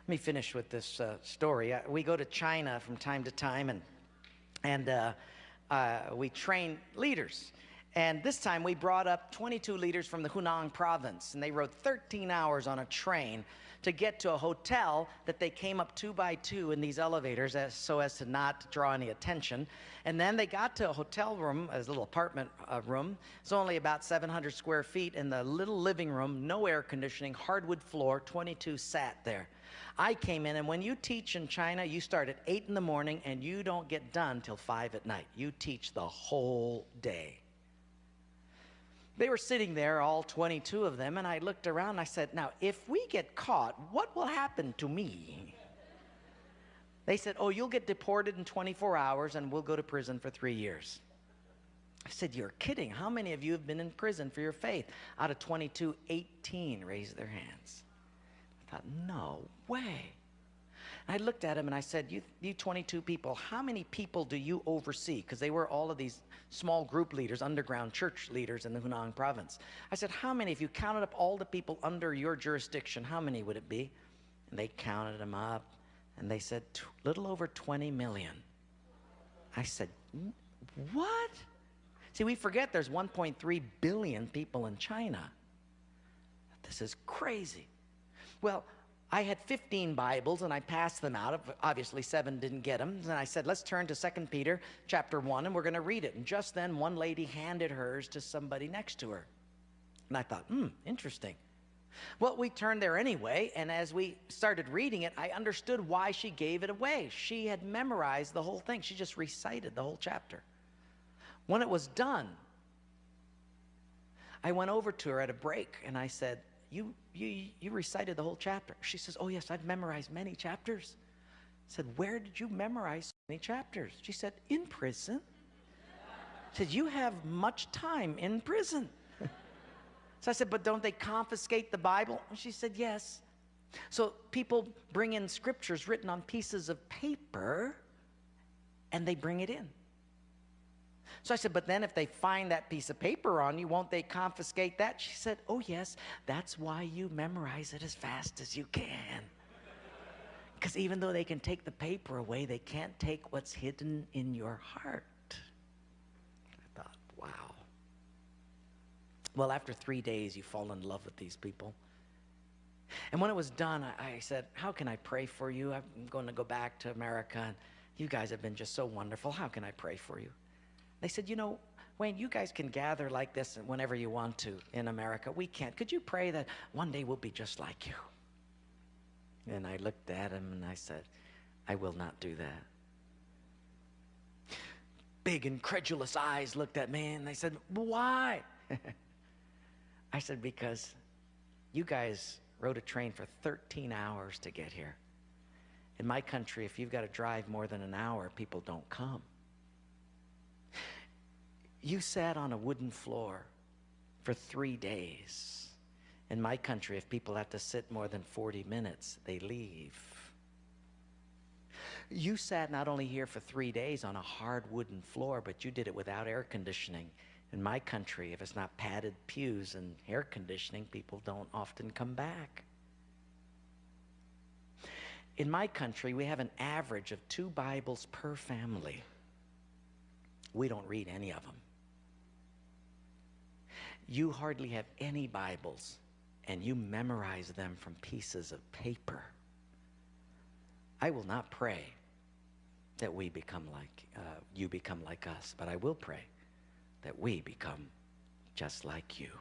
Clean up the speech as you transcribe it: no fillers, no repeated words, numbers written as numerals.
Let me finish with this story. We go to China from time to time, and we train leaders. And this time we brought up 22 leaders from the Hunan province, and they rode 13 hours on a train to get to a hotel that they came up 2 by 2 in these elevators so as to not draw any attention. And then they got to a hotel room, a little apartment room. It's only about 700 square feet. In the little living room, no air conditioning, hardwood floor, 22 sat there. I came in, and when you teach in China, you start at 8 in the morning and you don't get done till 5 at night. You teach the whole day. They were sitting there, all 22 of them, and I looked around and I said, now, if we get caught, what will happen to me? They said, oh, you'll get deported in 24 hours and we'll go to prison for 3 years. I said, you're kidding. How many of you have been in prison for your faith? Out of 22, 18 raised their hands. I thought, no way. I looked at him and I said, you 22 people, how many people do you oversee? Because they were all of these small group leaders, underground church leaders in the Hunan province. I said, how many, if you counted up all the people under your jurisdiction, how many would it be? And they counted them up, and they said, little over 20 million. I said, what? See, we forget there's 1.3 billion people in China. This is crazy. Well, I had 15 Bibles, and I passed them out. Obviously, 7 didn't get them. And I said, let's turn to 2 Peter chapter 1, and we're going to read it. And just then, one lady handed hers to somebody next to her. And I thought, interesting. Well, we turned there anyway, and as we started reading it, I understood why she gave it away. She had memorized the whole thing. She just recited the whole chapter. When it was done, I went over to her at a break, and I said, you recited the whole chapter. She says, oh yes, I've memorized many chapters. I said, where did you memorize so many chapters? She said, in prison. I said, you have much time in prison. So I said, but don't they confiscate the Bible? And she said, yes. So people bring in scriptures written on pieces of paper, and they bring it in. So I said, but then if they find that piece of paper on you, won't they confiscate that? She said, oh yes, that's why you memorize it as fast as you can. Because even though they can take the paper away, they can't take what's hidden in your heart. I thought, wow. Well, after 3 days, you fall in love with these people. And when it was done, I said, how can I pray for you? I'm going to go back to America, and you guys have been just so wonderful. How can I pray for you? They said, you know, Wayne, you guys can gather like this whenever you want to in America. We can't. Could you pray that one day we'll be just like you? And I looked at him and I said, I will not do that. Big incredulous eyes looked at me and they said, why? I said, because you guys rode a train for 13 hours to get here. In my country, if you've got to drive more than an hour, people don't come. You sat on a wooden floor for 3 days. In my country, if people have to sit more than 40 minutes, they leave. You sat not only here for 3 days on a hard wooden floor, but you did it without air conditioning. In my country, if it's not padded pews and air conditioning, people don't often come back. In my country, we have an average of 2 Bibles per family. We don't read any of them. You hardly have any Bibles, and you memorize them from pieces of paper. I will not pray that we become like, you become like us, but I will pray that we become just like you.